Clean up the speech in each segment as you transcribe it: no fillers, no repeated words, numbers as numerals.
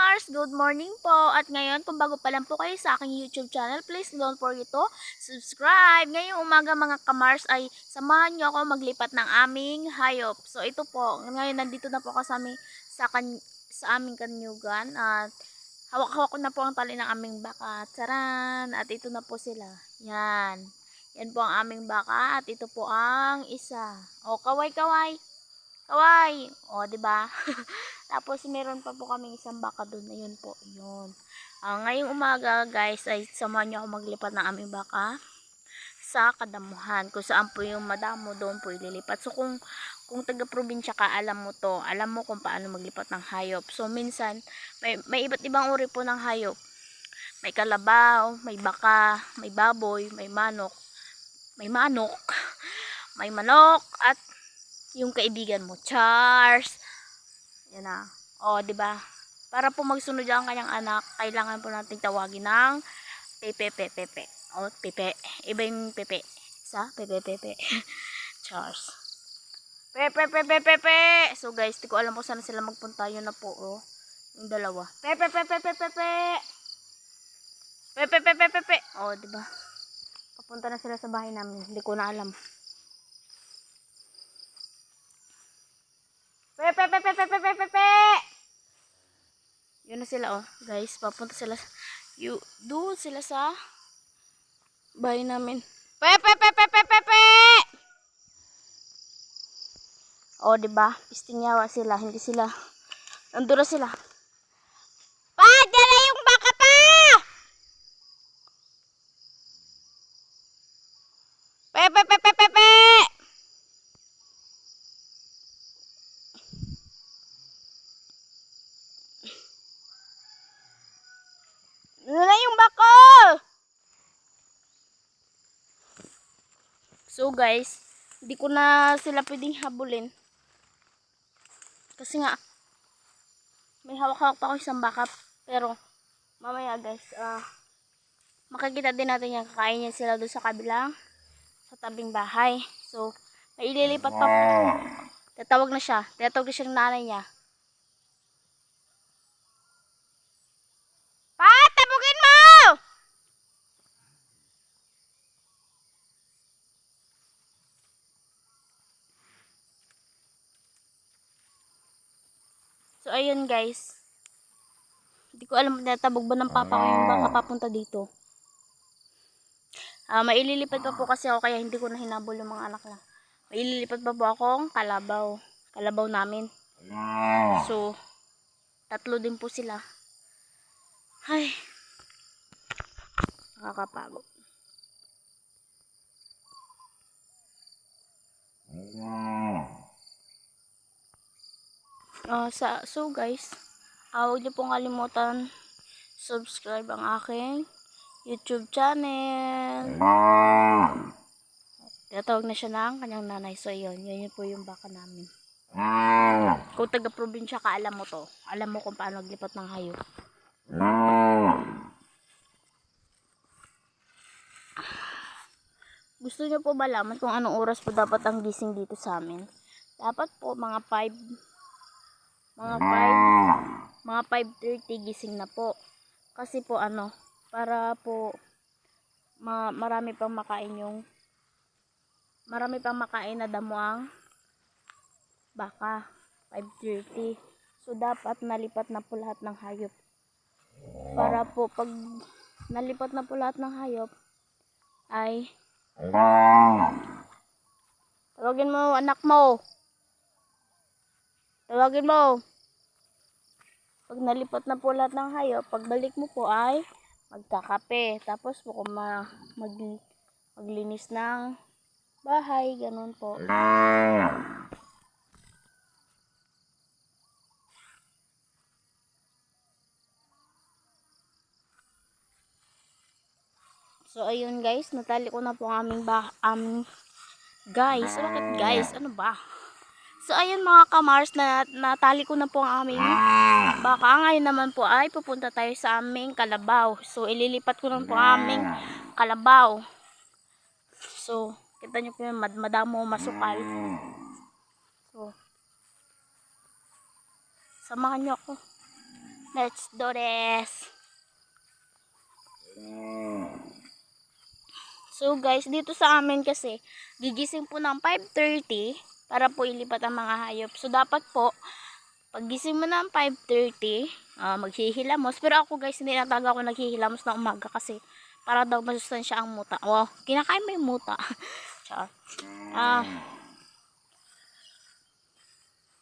Kamars! Good morning po! At ngayon, kung bago pa lang po kayo sa aking YouTube channel, please don't forget to subscribe. Ngayong umaga mga Kamars ay samahan nyo ako maglipat ng aming hayop. So ito po, ngayon nandito na po ako sa aming kanyugan at hawak-hawak ko na po ang tali ng aming baka. Tsaran! At ito na po sila. Yan. Yan po ang aming baka at ito po ang isa. O, kaway-kaway! Kaway! O, diba? Tapos meron pa po kaming isang baka doon. Ayun po, yun. Ngayong umaga guys ay samahan nyo ako maglipat ng aming baka sa kadamuhan. Kung saan po yung madamo doon po ililipat. So kung taga-probinsya ka, alam mo to. Alam mo kung paano maglipat ng hayop. So minsan, may iba't ibang uri po ng hayop. May kalabaw, may baka, may baboy, may manok, may manok, at yung kaibigan mo, Charles. Yan na. O, diba? Para po magsunod ang kanyang anak, kailangan po nating tawagin ng Pepe. O, Pepe. Iba yung Pepe. Sa Pepe. Charles. Pepe. So, guys, di ko alam kung saan sila magpunta. Yun na po, oh. Yung dalawa. Pepe. Pepe. O, diba? Papunta na sila sa bahay namin. Hindi ko na alam. Pepe. Yun na sila, oh. Guys, papunta sila. Doon sila sa bahay namin. Pepe. Oh, diba? Pistingyawa sila. Hindi sila. Nandura sila. Pa! Dala yung baka pa! Pepe. Dala yung baka! So guys, hindi ko na sila pwedeng habulin. Kasi nga, may hawak-hawak pa ako isang baka. Pero, mamaya guys, makikita din natin yung kakainin sila doon sa kabilang, sa tabing bahay. So, may ililipat pa po. Tatawag na siya. Tatawag na siya ng nanay niya. Pa! Tabugin mo! So, ayun guys. Hindi ko alam, natabog ba ng papa ko yung baka papunta dito. Maililipat pa po kasi ako kaya hindi ko na hinabol yung mga anak na. Maililipat pa po akong kalabaw. Kalabaw namin. So, 3 din po sila. Ay, nakakapagod. So guys, huwag niyo pong kalimutan subscribe ang aking YouTube channel. Tinatawag na siya ng kanyang nanay. So yun po yung baka namin. Kung taga-probinsya ka, alam mo to. Alam mo kung paano maglipat ng hayop. Gusto niyo po malaman kung anong oras po dapat ang gising dito sa amin? Dapat po mga 5:30 gising na po. Kasi po para po marami pang makain na damo ang baka. 5:30. So dapat nalipat na po lahat ng hayop. Para po pag nalipat na po lahat ng hayop ay tawagin mo anak mo. Tawagin mo. Pag nalipat na po lahat ng hayop, pagbalik mo po ay magkakape. Tapos po kung maglinis ng bahay, ganun po. So ayun guys, natali ko na po ang aming guys. Bakit guys? Ano ba? So ayun mga Kamars, natali ko na po ang aming baka. Ngayon naman po ay pupunta tayo sa aming kalabaw. So ililipat ko na po ang aming kalabaw. So kita nyo po yung madamo masukal. So samahan nyo ako. Let's do this. So guys, dito sa amin kasi, gigising po ng 5:30 para po ilipat ang mga hayop. So dapat po, paggising mo ng 5:30, maghihilamos. Pero ako guys, hindi na talaga ako naghihilamos na umaga kasi para daw masustansya ang muta. Wow, kinakain mo yung muta. Char.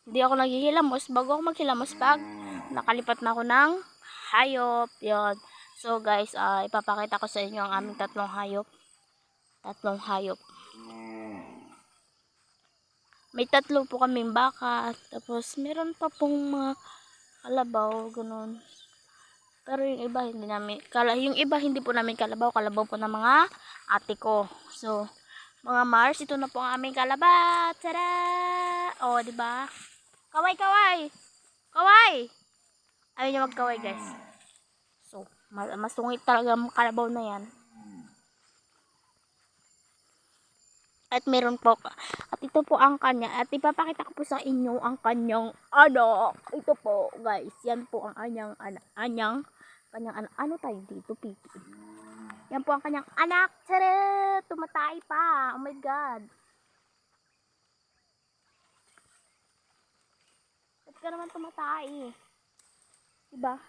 Hindi ako naghihilamos. Bago ako maghilamos pag nakalipat na ako ng hayop. Yun. So guys, ipapakita ko sa inyo ang aming tatlong hayop. May tatlo po kaming baka. Tapos meron pa pong mga kalabaw. Ganun. Pero yung iba hindi namin. Yung iba hindi po namin kalabaw. Kalabaw po ng mga ate ko. So, mga Mars, ito na po ang aming kalabat. Tada! O, diba? Kaway, kaway! Kaway! Ayaw niya magkaway, guys. So, masungit talaga ang kalabaw na yan. At meron po, at ito po ang kanya, at ipapakita ko po sa inyo ang kanyang anak. Ito po, guys, yan po ang kanyang anak, ano tayo dito, Piki? Yan po ang kanyang anak. Tara, tumatay pa. Oh my God. Ba't ka naman tumatay? Diba?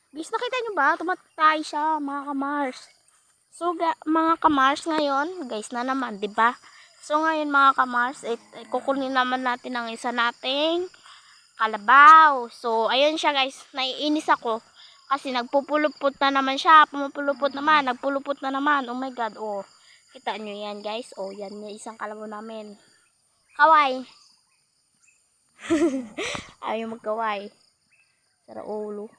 Guys, nakita nyo ba? Tumatay siya, mga kamars. So, mga kamars ngayon, guys na naman, diba? So, ngayon mga kamars, kukunin naman natin ang isa nating kalabaw. So, ayun siya guys, naiinis ako. Kasi nagpupulupot na naman siya, pumupulupot naman, nagpulupot na naman. Oh my God, oh. Kita nyo yan guys, oh, yan yung isang kalabaw namin. Kaway. Ayaw magkaway. Sara ulo.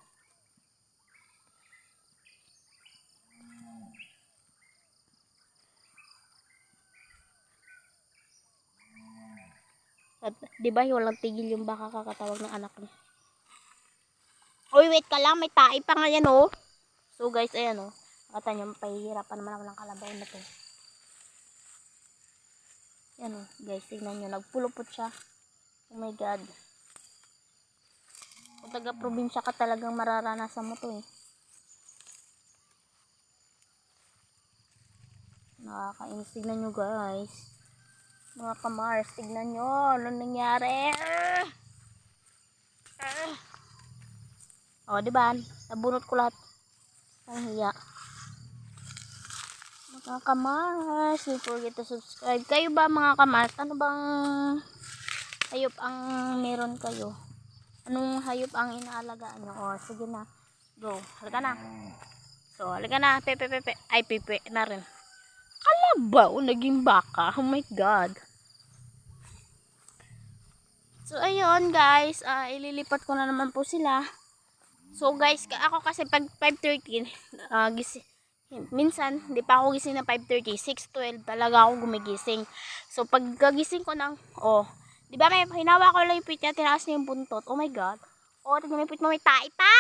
At, diba, walang tigil yung baka kakatawag ng anak niya. Uy, wait ka lang, may tae pa nga yan, oh. So, guys, ayan, oh. Kata nyo, pahihirapan naman ako ng kalabaw na to. Yan, oh. Guys, tignan nyo, nagpulupot siya. Oh my God. Kung taga-probinsya ka talagang mararanasan mo to, eh. Nakakainis. Tignan nyo, guys. Mga kamars, tignan nyo. Anong nangyari? O, diba? Nabunot ko lahat. Ang hiya. Mga kamars, don't forget to subscribe. Kayo ba mga kamars? Ano bang hayop ang meron kayo? Anong hayop ang inaalagaan nyo? O, sige na. Go. Halika na. So, halika na. Pepe. Ay, pepe na rin. Kalabaw, naging baka. Oh my God. So, ayun guys. Ililipat ko na naman po sila. So, guys, ako kasi pag 5:30, minsan, hindi pa ako gising na 5:30. 6:12 talaga ako gumigising. So, pag gagising ko ng, di ba may hinawa ko lang yung pit niya, tinaas niya yung buntot. Oh my God. Tignan mo yung pit mo, may tae pa.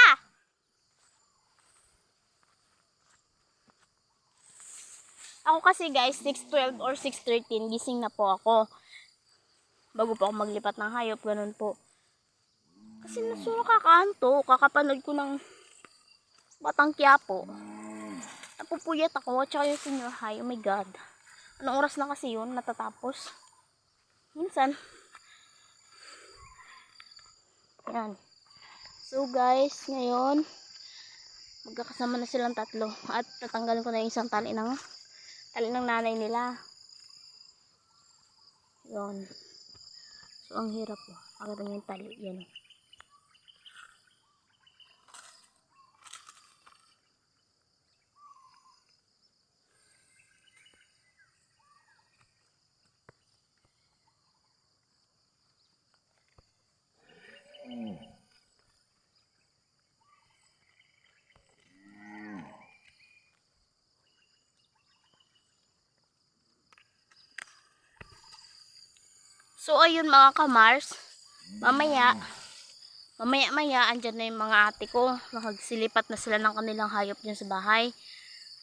Ako kasi guys, 6:12 or 6:13, gising na po ako. Bago po ako maglipat ng hayop, ganun po. Kasi nakakaanto, kakapanood ko ng Batang Quiapo. Napupuyat ako, at saka yung senior high, oh my God. Anong oras na kasi yun, natatapos? Minsan. Yan. So guys, ngayon, magkakasama na silang tatlo. At tatanggalin ko na yung isang tali ng nanay nila. Yun. So, ang hirap po. Pagkatang yung tali. Yan. So, ayun mga kamars. Mamaya, andyan na yung mga ate ko. Magsilipat na sila ng kanilang hayop dyan sa bahay.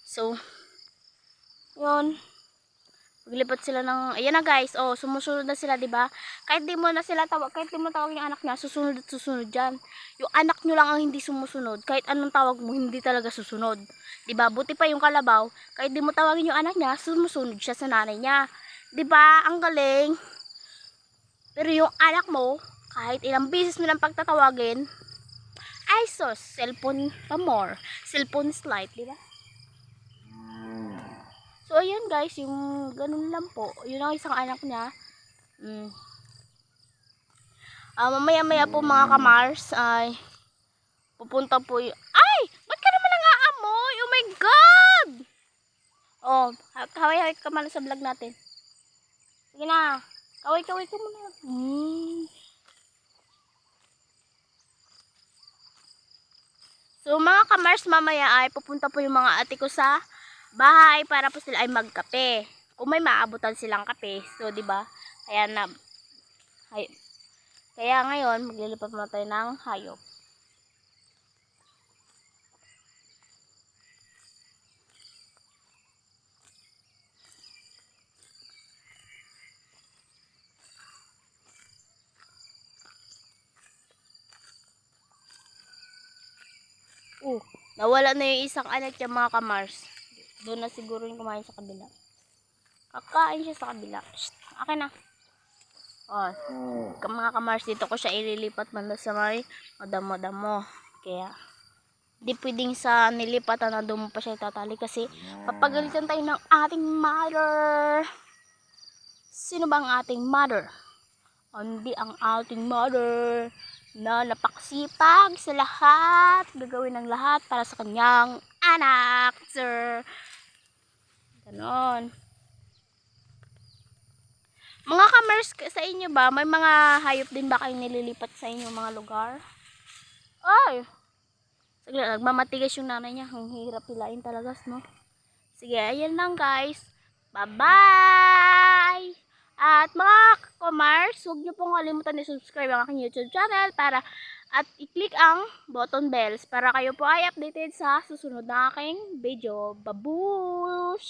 So, yun. Maglipat sila ng, ayan na guys, oh, sumusunod na sila, 'di ba? Kahit di mo na sila tawag, kahit di mo tawag yung anak niya, susunod at susunod diyan. Yung anak niyo lang ang hindi sumusunod, kahit anong tawag mo, hindi talaga susunod. 'Di ba? Buti pa yung kalabaw, kahit di mo tawagin yung anak niya, sumusunod siya sa nanay niya. 'Di ba? Ang galing. Pero yung anak mo, kahit ilang beses mo lang pagtatawagin, ay sos, cellphone pa more. Cellphone slide, 'di ba? So, ayun guys, yung ganun lang po. Yun ang isang anak niya. Mamaya-maya po mga kamars, ay pupunta po yung... Ay! Ba't ka naman nang-aamoy? Oh my God! Oh, kaway-kaway ka man sa vlog natin. Sige na. Kaway-kaway ka muna. So, mga kamars, mamaya ay pupunta po yung mga ate ko sa bahay para po sila ay magkape. Kung may maabutan silang kape, so 'di ba? Kaya ngayon maglilipat muna tayo ng hayop. Nawala na yung isang anak niya mga kamars. Doon na siguro yung kumain sa kabila. Kakain siya sa kabila. Shh, akin na. Mga kamars, dito ko siya ililipat man sa may madamo-damo. Kaya, di pwedeng sa nilipatan na doon pa siya tatali kasi papagalitan tayo ng ating mother. Sino ba ang ating mother? Hindi ang ating mother na napaksipag sa lahat, gagawin ng lahat para sa kanyang anak, sir. Ganon. Mga kamers, sa inyo ba, may mga hayop din ba kayong nililipat sa inyong mga lugar? Ay! Sige, nagmamatigas yung nanay niya. Ang hirap pilain talaga, no? Sige, ayan lang guys. Bye-bye! At mga kamars, huwag niyo pong kalimutan i-subscribe ang aking YouTube channel at i-click ang button bells para kayo po ay updated sa susunod na aking video. Babush!